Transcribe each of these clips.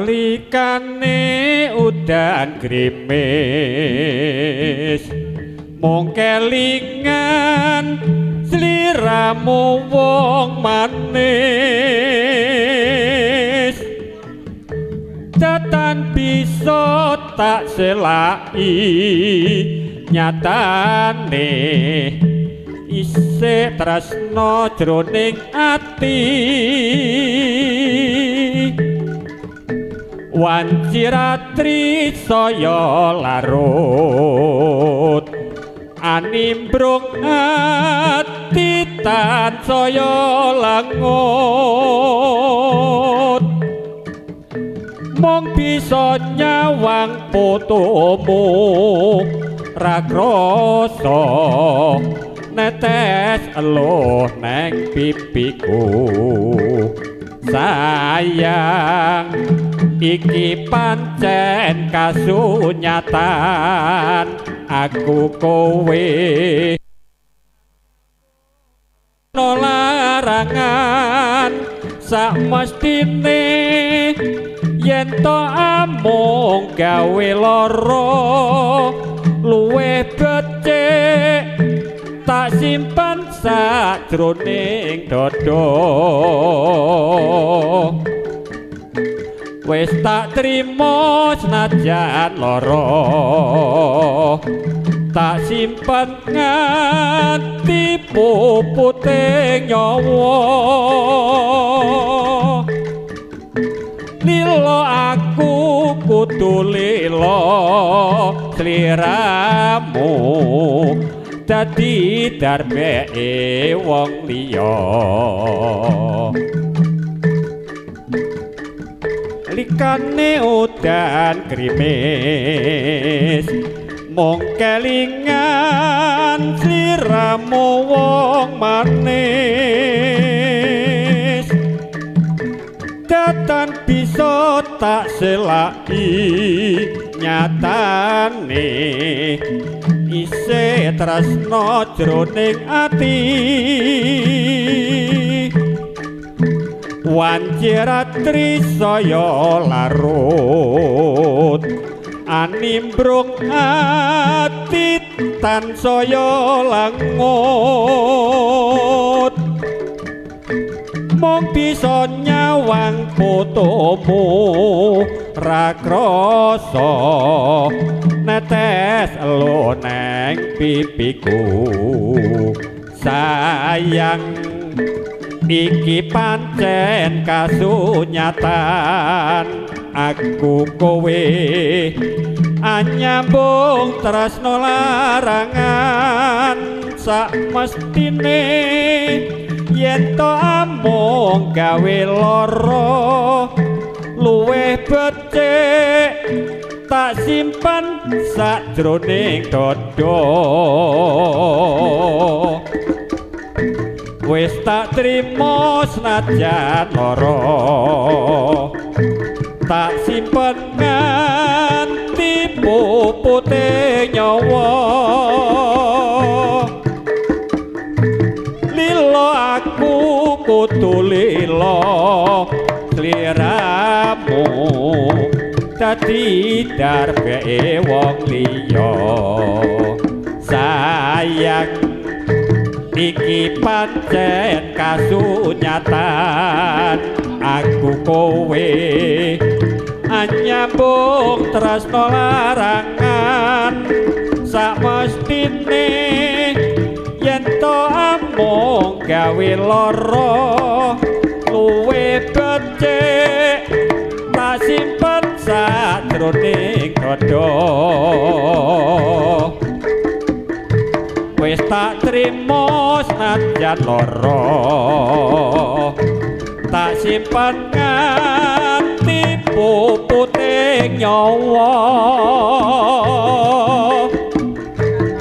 nalikane udan grimis mung kelingan sliramu wong manis datan bisa tak selai nyatane isih tresno jroning ati wanciratri saya larut animbrung ati tansaya langut mung bisa nyawang potomu ra krasa netes eluh neng pipiku sayang iki pancen kasunyatan aku kowe no larangan samestine yen to amung gawe lara luwih becik tak simpan sajroning dada wis tak trimo senajan lara tak simpen nganti puputing nyawa lilo aku kudu lilo sliramu dadi darbeke wong liya likane udan grimis mung kelingan sliramu wong manis datan bisa tak selai nyatane isih tresno jroning ati wanciratri saya larut animbrung ati tansaya langut mung bisa nyawang potomu ra krasa netes eluh neng pipiku sayang iki pancen kasunyatan aku kowe anyambung tresno larangan sakmestine yen to amung gawe lara luwih becik tak simpan sajroning dada wis tak trimo senajan lara tak simpen nganti puputing nyawa lilo aku kudu lilo sliramu dadi darbeke wong liya sayang iki pancen kasunyatan aku kowe anyambung tresno larangan sakmestine yen to amung gawe lara luwih becik tak simpen sajroning dada wis tak trimo senajan lara tak simpen nganti puputing nyawa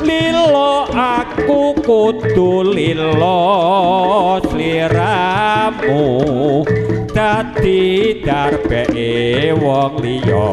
lilo aku kudu lilo sliramu dadi darbeke wong liya